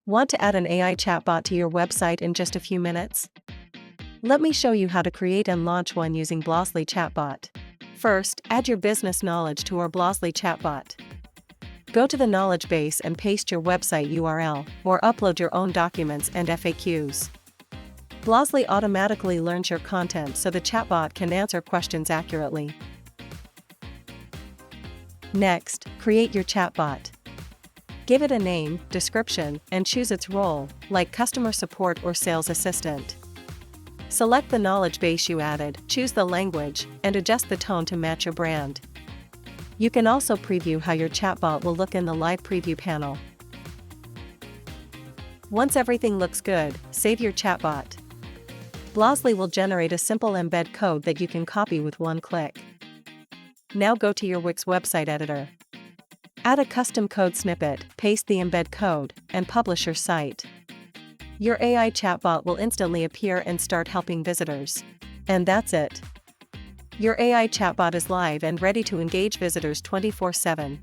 Want to add an AI chatbot to your website in just a few minutes? Let me show you how to create and launch one using Blazly Chatbot. First, add your business knowledge to our Blazly Chatbot. Go to the knowledge base and paste your website URL, or upload your own documents and FAQs. Blazly automatically learns your content so the chatbot can answer questions accurately. Next, create your chatbot. Give it a name, description, and choose its role, like customer support or sales assistant. Select the knowledge base you added, choose the language, and adjust the tone to match your brand. You can also preview how your chatbot will look in the live preview panel. Once everything looks good, save your chatbot. Blazly will generate a simple embed code that you can copy with one click. Now go to your Wix website editor. Add a custom code snippet, paste the embed code, and publish your site. Your AI chatbot will instantly appear and start helping visitors. And that's it. Your AI chatbot is live and ready to engage visitors 24/7.